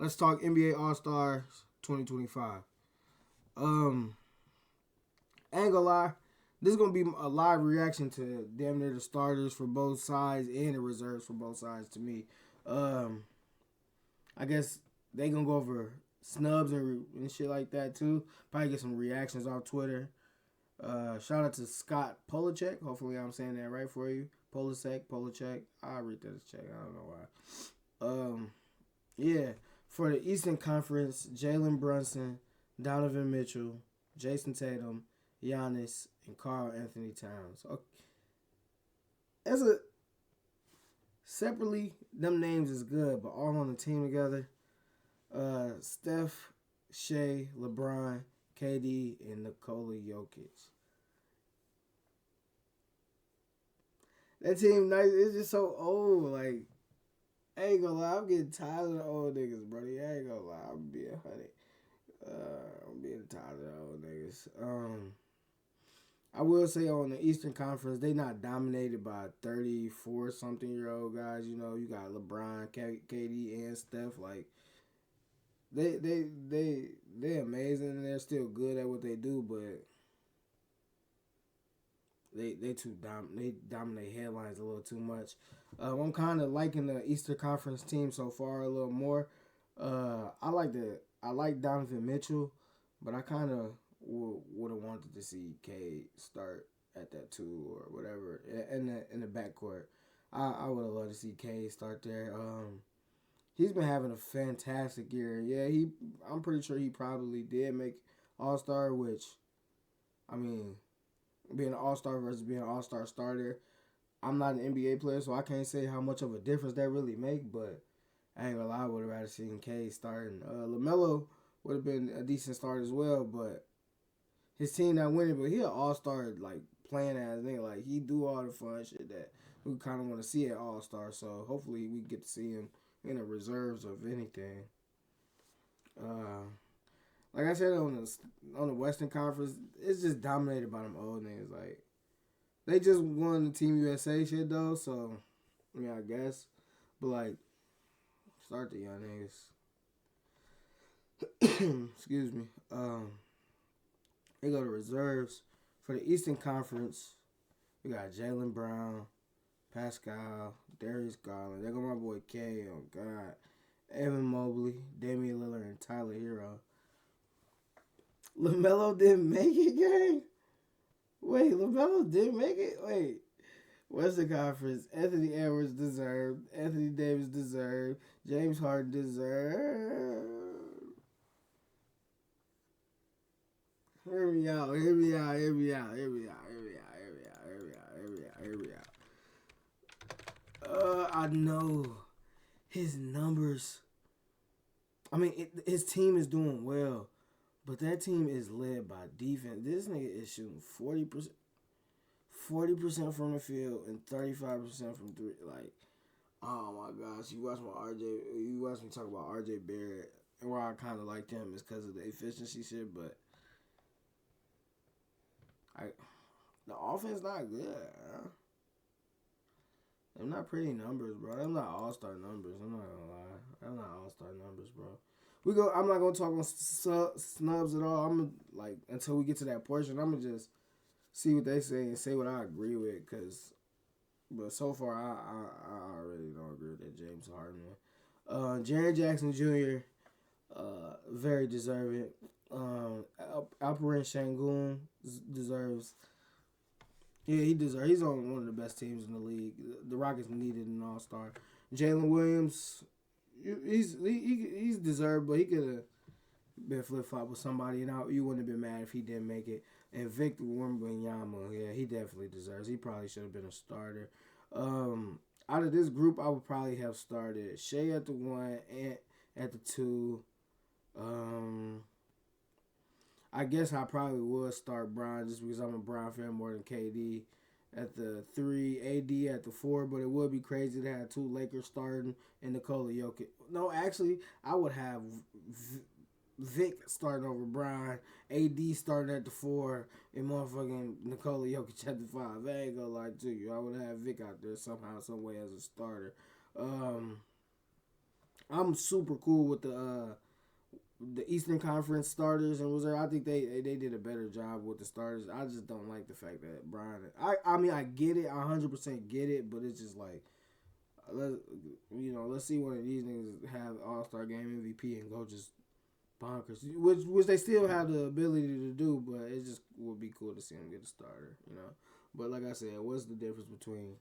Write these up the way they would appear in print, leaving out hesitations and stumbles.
let's talk NBA All Stars 2025. Um, I ain't gonna lie. This is gonna be a live reaction to damn near the starters for both sides and the reserves for both sides. To me, um, I guess they gonna go over snubs and shit like that too. Probably get some reactions off Twitter. Shout out to Scott Polacek. Hopefully I'm saying that right for you. Polacek. I'll read that as check. I don't know why. Yeah. For the Eastern Conference, Jalen Brunson, Donovan Mitchell, Jason Tatum, Giannis, and Karl Anthony Towns. Okay. As a separately, them names is good, but all on the team together. Steph, Shea, LeBron, KD, and Nikola Jokic. That team nice. It's just so old. Like, I ain't gonna lie. I'm getting tired of the old niggas, buddy. I ain't gonna lie. I'm being honey. I'm being tired of the old niggas. I will say on the Eastern Conference, they not dominated by 34 something year old guys. You know, you got LeBron, KD, and Steph. Like, they amazing and they're still good at what they do, but they dominate headlines a little too much. I'm kind of liking the Eastern Conference team so far a little more. I like Donovan Mitchell, but I kind of would have wanted to see K start at that 2 or whatever in the backcourt. I would have loved to see K start there. He's been having a fantastic year. Yeah, I'm pretty sure he probably did make All Star, which I mean, being an All Star versus being an All Star starter. I'm not an NBA player, so I can't say how much of a difference that really make. But I ain't gonna lie, I would have rather seen K starting. LaMelo would have been a decent start as well, but his team not winning. But he an All Star like playing as nigga. Like he do all the fun shit that we kind of want to see at All Star. So hopefully we get to see him in the reserves of anything. Uh, like I said on the Western Conference, it's just dominated by them old niggas. Like they just won the Team USA shit though, so I mean I guess, but like start the young niggas. Excuse me. They go to reserves for the Eastern Conference. We got Jalen Brown, Pascal, Darius Garland. They go my boy K. Oh God, Evan Mobley, Damian Lillard, and Tyler Hero. LaMelo didn't make it, gang? Wait, LaMelo didn't make it? Wait. Western Conference, Anthony Edwards deserved. Anthony Davis deserved. James Harden deserved. Hear me out, hear me out, hear me out, hear me out, hear me out, hear me out, hear me out, hear me out, hear me out. I know his numbers. I mean, his team is doing well. But that team is led by defense. This nigga is shooting 40% from the field and 35% from three. Like, oh my gosh, you watch me talk about RJ Barrett, and why I kind of liked him is because of the efficiency shit. But the offense not good. Huh? They're not pretty numbers, bro. They're not all star numbers. I'm not gonna lie. They're not all star numbers, bro. I'm not gonna talk on snubs at all. I'm like until we get to that portion. I'm gonna just see what they say and say what I agree with. But so far I really don't agree with that James Harden. Jaren Jackson Jr. Very deserving. Alperen Şengün deserves. Yeah, he deserves. He's on one of the best teams in the league. The Rockets needed an All Star. Jalen Williams. He's deserved, but he could have been flip flop with somebody, and you wouldn't have been mad if he didn't make it. And Victor Wembanyama, yeah, he definitely deserves. He probably should have been a starter. Out of this group, I would probably have started Shea at the 1, and at the 2. I guess I probably would start Brian just because I'm a Brian fan more than KD. At the 3, AD at the 4, but it would be crazy to have 2 Lakers starting and Nikola Jokic. No, actually, I would have Vic starting over Brian, AD starting at the 4, and motherfucking Nikola Jokic at the 5. I ain't gonna lie to you. I would have Vic out there somehow, some way as a starter. I'm super cool with the Eastern Conference starters and was there. I think they did a better job with the starters. I just don't like the fact that Brian. I mean I get it. I 100% get it, but it's just like let let's see one of these niggas have All Star Game MVP and go just bonkers, which they still have the ability to do, but it just would be cool to see them get a starter, you know. But like I said, what's the difference between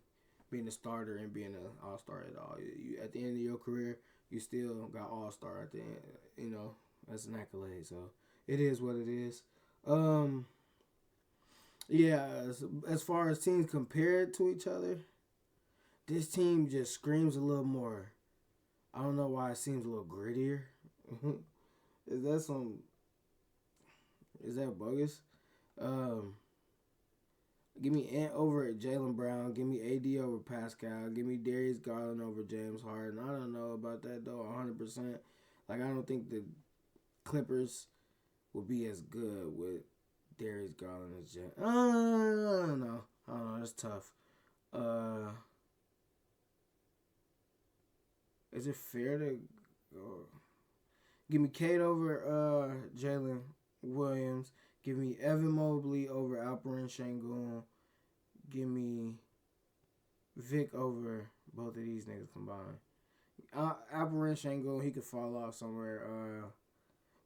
being a starter and being an All Star at all? At the end of your career, you still got All Star at the end, you know. That's an accolade, so it is what it is. Um, yeah, as far as teams compared to each other, this team just screams a little more. I don't know why it seems a little grittier. is that some? Is that bogus? Um, Give me Ant over at Jalen Brown. Give me AD over Pascal. Give me Darius Garland over James Harden. I don't know about that though, 100%. Like I don't think the Clippers will be as good with Darius Garland as James. I don't know. I don't know. That's tough. Uh, is it fair to give me Kate over Jalen Williams? Give me Evan Mobley over Alperen Şengün. Give me Vic over both of these niggas combined. Alperen Şengün, he could fall off somewhere.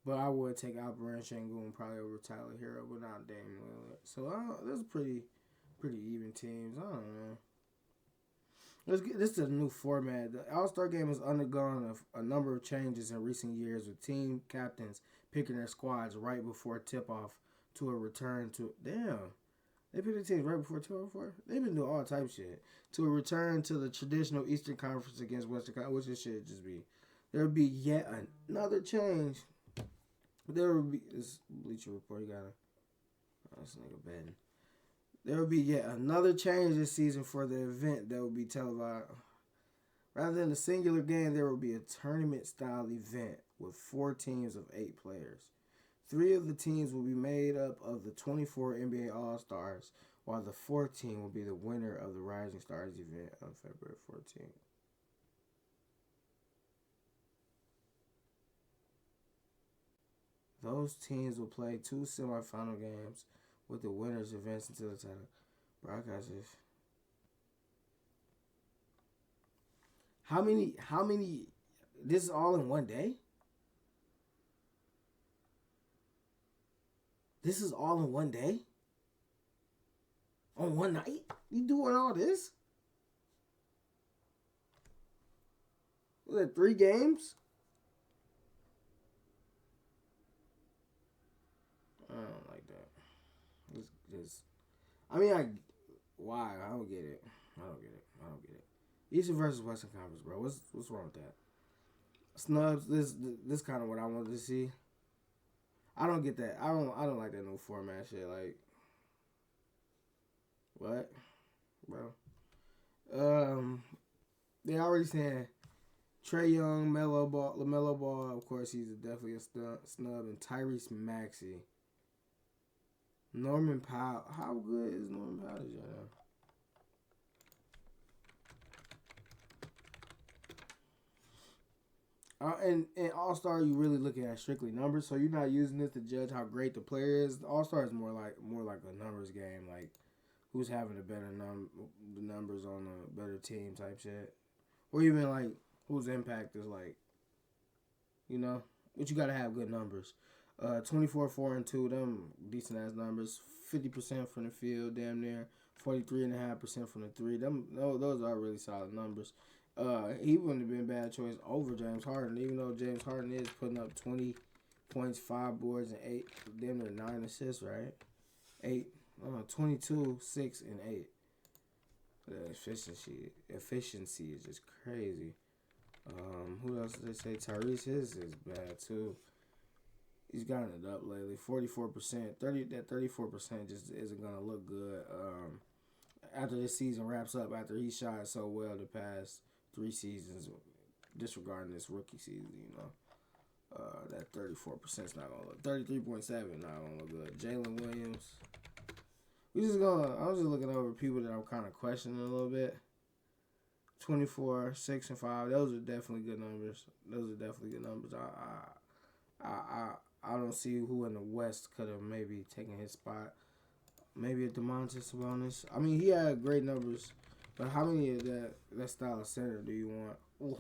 But I would take Alperen Şengün probably over Tyler Hero, but not Damian Lillard. So those pretty even teams. I don't know. This is a new format. The All Star Game has undergone a number of changes in recent years, with team captains picking their squads right before tip off to a return to. Damn. They picked the teams right before 12-4. They've been doing all type of shit. To a return to the traditional Eastern Conference against Western Conference, which it should just be. There would be yet another change. There would be. This Bleacher Report, you gotta. Oh, this nigga betting. There will be yet another change this season for the event that will be televised. Rather than a singular game, there will be a tournament-style event with 4 teams of 8 players. 3 of the teams will be made up of the 24 NBA All-Stars, while the 4th team will be the winner of the Rising Stars event on February 14th. Those teams will play 2 semifinal games with the winners advancing to the title. Broadcasters. How many this is all in one day? This is all in one day? On one night? You doing all this? Was it 3 games? I don't like that. Just I mean, why? I don't get it. I don't get it. I don't get it. Eastern versus Western Conference, bro. What's wrong with that? Snubs. This kind of what I wanted to see. I don't get that. I don't like that new format shit. Like, what, bro? They already saying Trae Young, LaMelo Ball. Of course, he's definitely a snub, and Tyrese Maxey. Norman Powell. How good is Norman Powell this year? And All Star, you really looking at strictly numbers, so you're not using this to judge how great the player is. All Star is more like a numbers game, like who's having the better the numbers on a better team type shit, or even like whose impact is like, but you gotta have good numbers. 24, 4, and 2, them decent ass numbers. 50% from the field, damn near. 43.5% from the 3. Those are really solid numbers. He wouldn't have been a bad choice over James Harden, even though James Harden is putting up 20 points, 5 boards, and 8, damn near 9 assists, right? 22, 6, and 8. The efficiency is just crazy. Who else did they say? Tyrese, his is bad too. He's gotten it up lately. 44%. 34% just isn't gonna look good. After this season wraps up, after he shot so well the past 3 seasons, disregarding this rookie season, that 34% is not gonna look. 33.7 not gonna look good. Jalen Williams. I was just looking over people that I'm kind of questioning a little bit. 24, 6 and 5. Those are definitely good numbers. Those are definitely good numbers. I don't see who in the West could have maybe taken his spot. Maybe a Demontis Sabonis. I mean, he had great numbers, but how many of that style of center do you want? Ooh.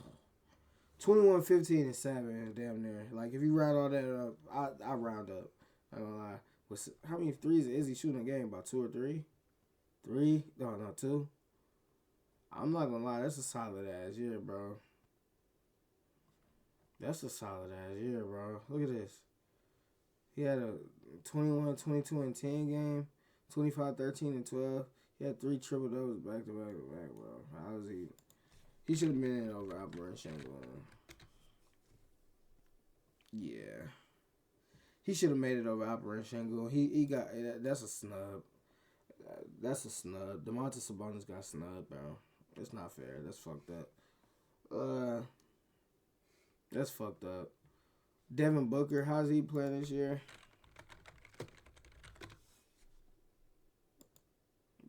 21, 15, and 7, damn near. Like, if you round all that up, I round up. I'm not gonna lie. How many threes is he shooting a game? About 2 or 3? 3? No, 2. I'm not gonna lie. That's a solid ass year, bro. That's a solid ass year, bro. Look at this. He had a 21, 22, and 10 game, 25, 13, and 12. He had 3 triple doubles back to back to back, bro. How was he? He should have been in over Alperen Sengun. Yeah. He should have made it over Alperen Sengun. He got that's a snub. That's a snub. Demontis Sabonis got snubbed, bro. It's not fair. That's fucked up. That's fucked up. Devin Booker, how's he playing this year?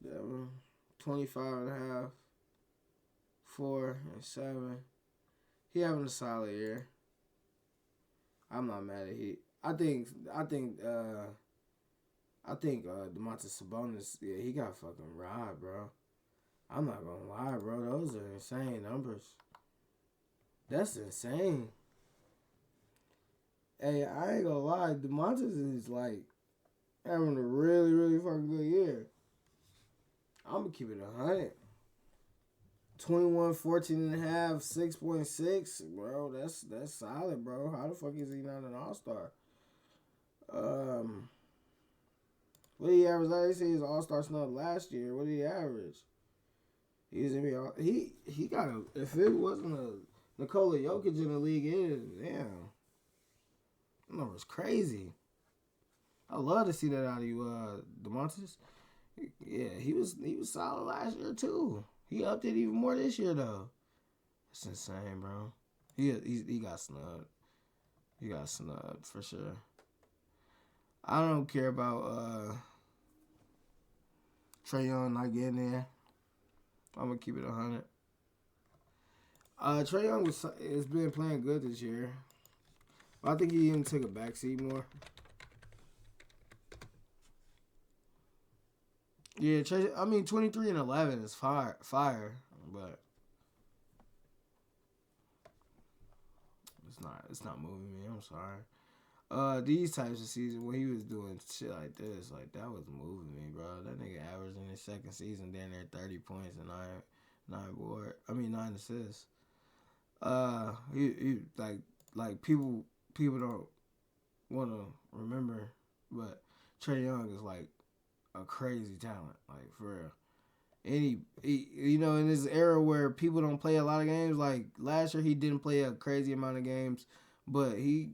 Devin, 25 and a half, 4 and 7. He having a solid year. I'm not mad at he. I think Demontis Sabonis, yeah, he got fucking robbed, bro. I'm not gonna lie, bro. Those are insane numbers. That's insane. Hey, I ain't gonna lie. Demontis is like having a really, really fucking good year. I'm gonna keep it 100. 21, 14 and a half, 6.6, bro. That's solid, bro. How the fuck is he not an all-star? What did he average? I say his all-star snub last year. What did he average? He got a. If it wasn't a Nikola Jokic in the league, damn, that number's crazy. I love to see that out of you, Demontis. Yeah, he was solid last year too. He upped it even more this year though. That's insane, bro. He got snubbed. He got snubbed for sure. I don't care about Trae Young not getting there. I'm gonna keep it 100. Trae Young has been playing good this year. I think he even took a backseat more. Yeah, 23 and 11 is fire, but it's not moving me. I'm sorry. These types of seasons when he was doing shit like this, like that was moving me, bro. That nigga averaged in his second season down there 30 points and 9 assists. He like people don't want to remember, but Trae Young is like a crazy talent, like for real. And he in this era where people don't play a lot of games, like last year he didn't play a crazy amount of games, but he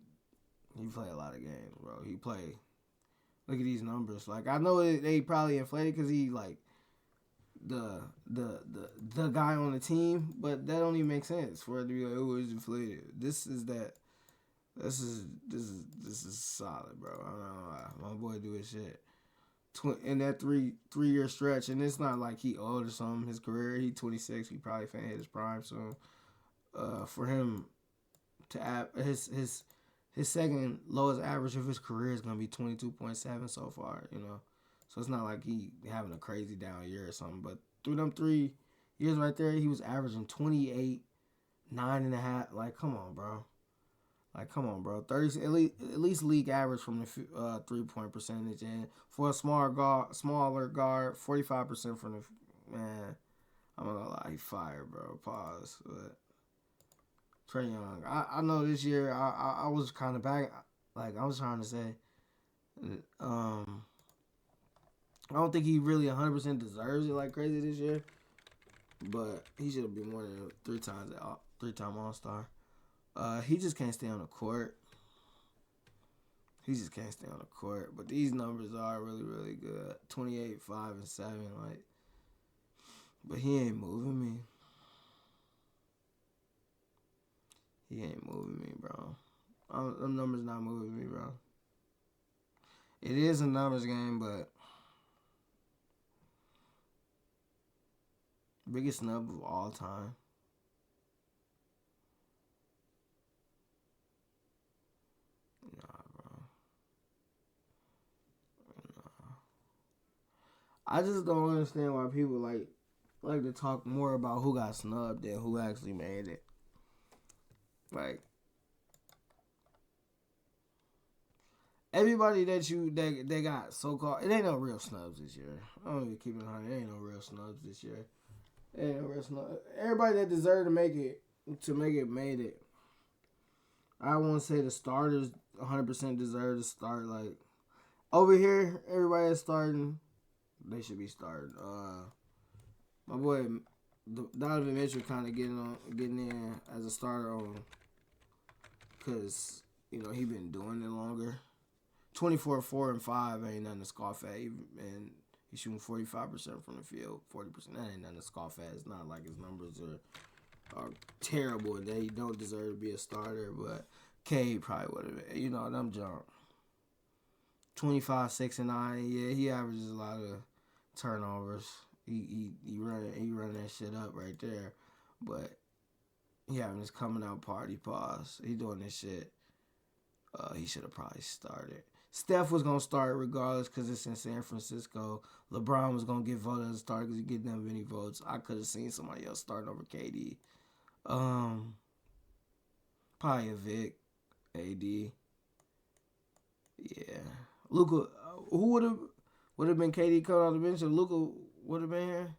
played a lot of games, bro. He played. Look at these numbers. Like I know they probably inflated because he like the guy on the team, but that don't even make sense for it to be like, oh, it's inflated. This is solid, bro. I don't know. My boy do his shit. In that three-year stretch, and it's not like he old or something. His career, he 26. He probably finna hit his prime soon. For him to add his second lowest average of his career is gonna be 22.7 so far. So it's not like he having a crazy down year or something. But through them 3 years right there, he was averaging 28, 9.5. Like, come on, bro. 30 at least league average from the 3-point percentage, and for a smaller guard, 45% from the man. I'm not gonna lie, he fired, bro. Pause. But Trae Young, I know this year I was kind of back. Like I was trying to say, I don't think he really 100% deserves it like crazy this year, but he should have been more than 3-time All-Star. He just can't stay on the court. But these numbers are really, really good. 28, 5, and 7. Like, but he ain't moving me. Bro. Them numbers not moving me, bro. It is a numbers game, but biggest snub of all time. I just don't understand why people like to talk more about who got snubbed than who actually made it. Like everybody that they got so called, it ain't no real snubs this year. I don't even keep it on. It ain't no real snubs this year. It ain't no real snubs. Everybody that deserved to make it made it. I won't say the starters 100% deserve to start. Like over here, everybody that's starting, they should be starting. My boy Donovan Mitchell kind of getting in as a starter on, because he been doing it longer. 24, 4, and 5 ain't nothing to scoff at. And he's shooting 45% from the field, 40%. That ain't nothing to scoff at. It's not like his numbers are terrible and that he don't deserve to be a starter. But Cade probably would have been. Them jump. 25, 6, and 9. Yeah, he averages a lot of turnovers. He running that shit up right there. But he having his coming out party pause. He doing this shit. He should have probably started. Steph was going to start regardless because it's in San Francisco. LeBron was going to get voted as a starter because he get them many votes. I could have seen somebody else starting over KD. Probably a Vic, AD. Yeah. Luka, who would have been KD coming off the bench if Luka would have been here?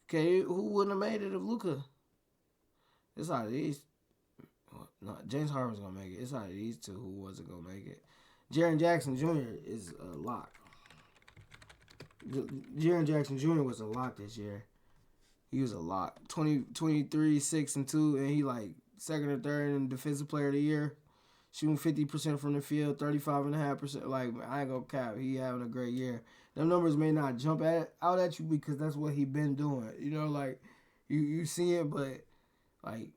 KD, who wouldn't have made it if Luka? It's out of these. No, James Harden's going to make it. It's out of these two who wasn't going to make it. Jaren Jackson Jr. is a lock. Jaren Jackson Jr. was a lock this year. He was a lock. 23, 6, and 2, and he like second or third in Defensive Player of the Year. Shooting 50% from the field, 35.5%. Like, I ain't gonna cap. He having a great year. Them numbers may not jump out at you because that's what he been doing. Like, you see it, but like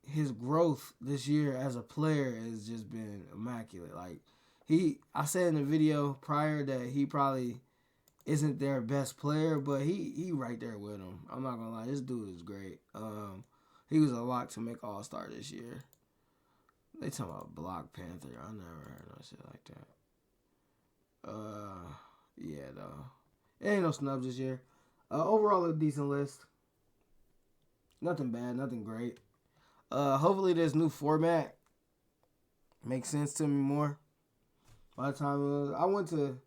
his growth this year as a player has just been immaculate. Like, I said in the video prior that he probably isn't their best player, but he right there with them. I'm not gonna lie, this dude is great. He was a lock to make All-Star this year. They talking about Black Panther. I never heard no shit like that. Yeah, though. It ain't no snubs this year. Overall, a decent list. Nothing bad, nothing great. Hopefully this new format makes sense to me more. By the time I went to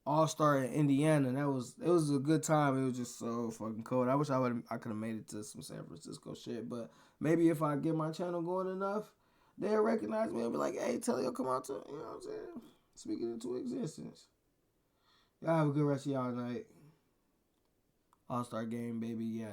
All-Star in Indiana, and it was a good time. It was just so fucking cold. I wish I could have made it to some San Francisco shit, but maybe if I get my channel going enough, they'll recognize me and be like, "Hey, Tellio, come out to," you know what I'm saying? Speak it into existence. Y'all have a good rest of y'all night. All-Star game, baby. Yeah.